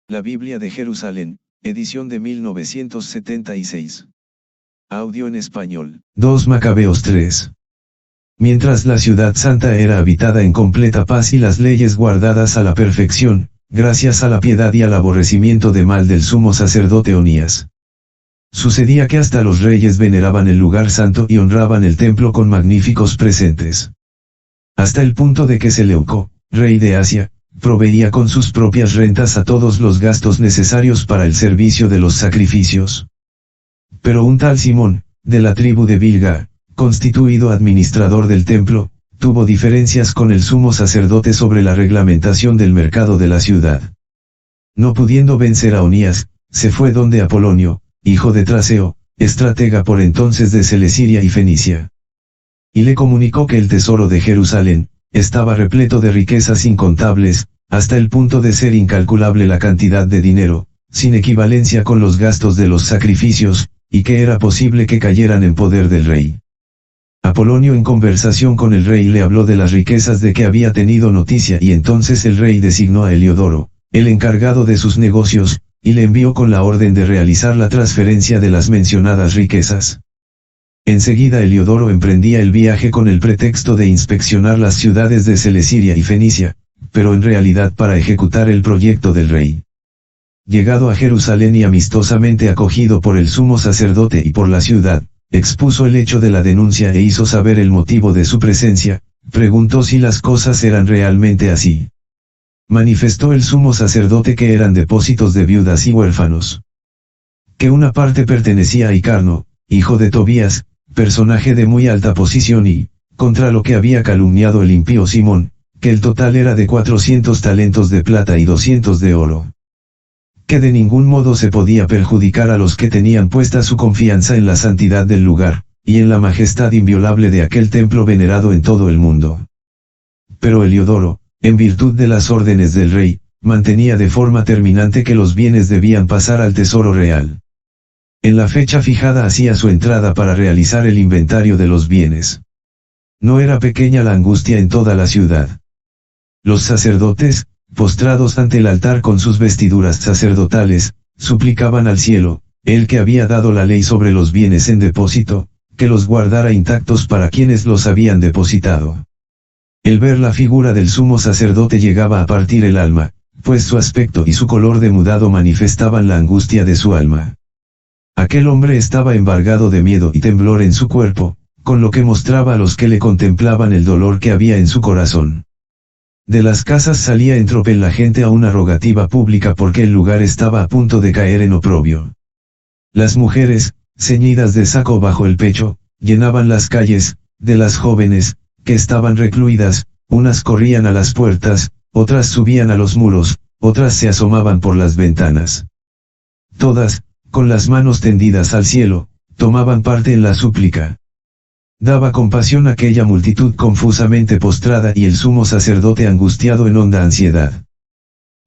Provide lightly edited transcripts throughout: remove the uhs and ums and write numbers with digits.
La Biblia de Jerusalén, edición de 1976. Audio en español. 2 Macabeos 3. Mientras la ciudad santa era habitada en completa paz y las leyes guardadas a la perfección, gracias a la piedad y al aborrecimiento de mal del sumo sacerdote Onías. Sucedía que hasta los reyes veneraban el lugar santo y honraban el templo con magníficos presentes. Hasta el punto de que Seleuco, rey de Asia, proveía con sus propias rentas a todos los gastos necesarios para el servicio de los sacrificios. Pero un tal Simón, de la tribu de Bilga, constituido administrador del templo, tuvo diferencias con el sumo sacerdote sobre la reglamentación del mercado de la ciudad. No pudiendo vencer a Onías, se fue donde Apolonio, hijo de Traseo, estratega por entonces de Celesyria y Fenicia. Y le comunicó que el tesoro de Jerusalén estaba repleto de riquezas incontables, hasta el punto de ser incalculable la cantidad de dinero, sin equivalencia con los gastos de los sacrificios, y que era posible que cayeran en poder del rey. Apolonio en conversación con el rey le habló de las riquezas de que había tenido noticia y entonces el rey designó a Heliodoro, el encargado de sus negocios, y le envió con la orden de realizar la transferencia de las mencionadas riquezas. Enseguida Heliodoro emprendía el viaje con el pretexto de inspeccionar las ciudades de Celesyria y Fenicia, pero en realidad para ejecutar el proyecto del rey. Llegado a Jerusalén y amistosamente acogido por el sumo sacerdote y por la ciudad, expuso el hecho de la denuncia e hizo saber el motivo de su presencia, preguntó si las cosas eran realmente así. Manifestó el sumo sacerdote que eran depósitos de viudas y huérfanos. Que una parte pertenecía a Icarno, hijo de Tobías, personaje de muy alta posición y, contra lo que había calumniado el impío Simón, que el total era de 400 talentos de plata y 200 de oro. Que de ningún modo se podía perjudicar a los que tenían puesta su confianza en la santidad del lugar, y en la majestad inviolable de aquel templo venerado en todo el mundo. Pero Heliodoro, en virtud de las órdenes del rey, mantenía de forma terminante que los bienes debían pasar al tesoro real. En la fecha fijada hacía su entrada para realizar el inventario de los bienes. No era pequeña la angustia en toda la ciudad. Los sacerdotes, postrados ante el altar con sus vestiduras sacerdotales, suplicaban al cielo, el que había dado la ley sobre los bienes en depósito, que los guardara intactos para quienes los habían depositado. El ver la figura del sumo sacerdote llegaba a partir el alma, pues su aspecto y su color demudado manifestaban la angustia de su alma. Aquel hombre estaba embargado de miedo y temblor en su cuerpo, con lo que mostraba a los que le contemplaban el dolor que había en su corazón. De las casas salía en tropel la gente a una rogativa pública porque el lugar estaba a punto de caer en oprobio. Las mujeres, ceñidas de saco bajo el pecho, llenaban las calles. De las jóvenes, que estaban recluidas, unas corrían a las puertas, otras subían a los muros, otras se asomaban por las ventanas. Todas, con las manos tendidas al cielo, tomaban parte en la súplica. Daba compasión aquella multitud confusamente postrada y el sumo sacerdote angustiado en honda ansiedad.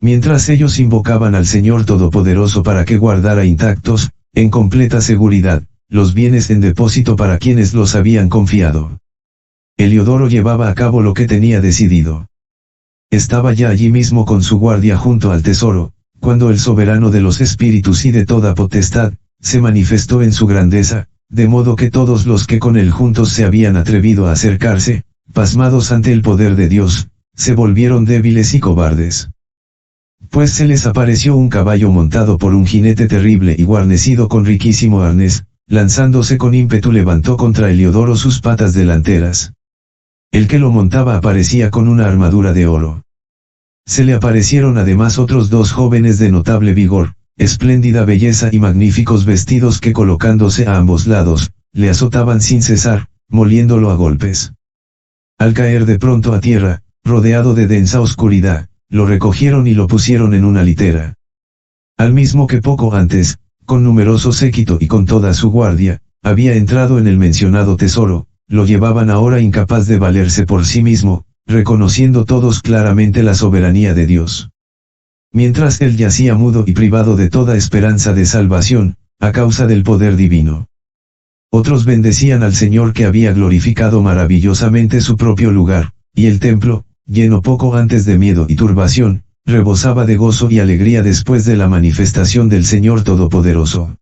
Mientras ellos invocaban al Señor Todopoderoso para que guardara intactos, en completa seguridad, los bienes en depósito para quienes los habían confiado. Heliodoro llevaba a cabo lo que tenía decidido. Estaba ya allí mismo con su guardia junto al tesoro, cuando el soberano de los espíritus y de toda potestad, se manifestó en su grandeza, de modo que todos los que con él juntos se habían atrevido a acercarse, pasmados ante el poder de Dios, se volvieron débiles y cobardes. Pues se les apareció un caballo montado por un jinete terrible y guarnecido con riquísimo arnés, lanzándose con ímpetu levantó contra Heliodoro sus patas delanteras. El que lo montaba aparecía con una armadura de oro. Se le aparecieron además otros dos jóvenes de notable vigor, espléndida belleza y magníficos vestidos que colocándose a ambos lados, le azotaban sin cesar, moliéndolo a golpes. Al caer de pronto a tierra, rodeado de densa oscuridad, lo recogieron y lo pusieron en una litera. Al mismo que poco antes, con numeroso séquito y con toda su guardia, había entrado en el mencionado tesoro, lo llevaban ahora incapaz de valerse por sí mismo, reconociendo todos claramente la soberanía de Dios. Mientras él yacía mudo y privado de toda esperanza de salvación, a causa del poder divino. Otros bendecían al Señor que había glorificado maravillosamente su propio lugar, y el templo, lleno poco antes de miedo y turbación, rebosaba de gozo y alegría después de la manifestación del Señor Todopoderoso.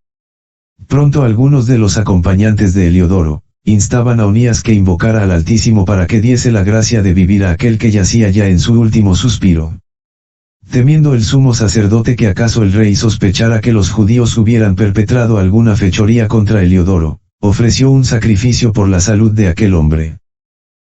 Pronto algunos de los acompañantes de Heliodoro, instaban a Onías que invocara al Altísimo para que diese la gracia de vivir a aquel que yacía ya en su último suspiro. Temiendo el sumo sacerdote que acaso el rey sospechara que los judíos hubieran perpetrado alguna fechoría contra Heliodoro, ofreció un sacrificio por la salud de aquel hombre.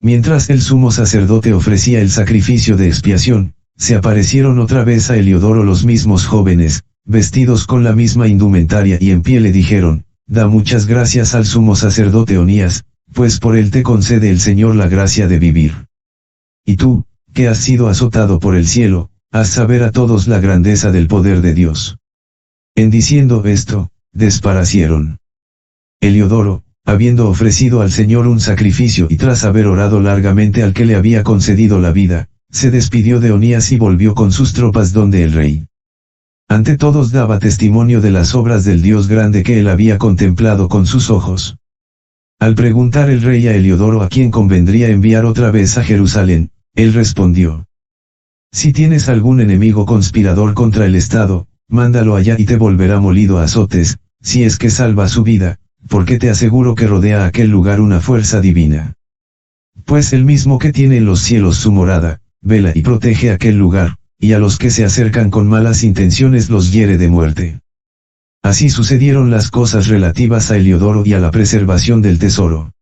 Mientras el sumo sacerdote ofrecía el sacrificio de expiación, se aparecieron otra vez a Heliodoro los mismos jóvenes, vestidos con la misma indumentaria y en pie le dijeron: da muchas gracias al sumo sacerdote Onías, pues por él te concede el Señor la gracia de vivir. Y tú, que has sido azotado por el cielo, haz saber a todos la grandeza del poder de Dios. En diciendo esto, desparecieron. Heliodoro, habiendo ofrecido al Señor un sacrificio y tras haber orado largamente al que le había concedido la vida, se despidió de Onías y volvió con sus tropas donde el rey. Ante todos daba testimonio de las obras del Dios grande que él había contemplado con sus ojos. Al preguntar el rey a Heliodoro a quién convendría enviar otra vez a Jerusalén, él respondió: si tienes algún enemigo conspirador contra el Estado, mándalo allá y te volverá molido a azotes, si es que salva su vida, porque te aseguro que rodea a aquel lugar una fuerza divina. Pues el mismo que tiene en los cielos su morada, vela y protege aquel lugar, y a los que se acercan con malas intenciones los hiere de muerte. Así sucedieron las cosas relativas a Heliodoro y a la preservación del tesoro.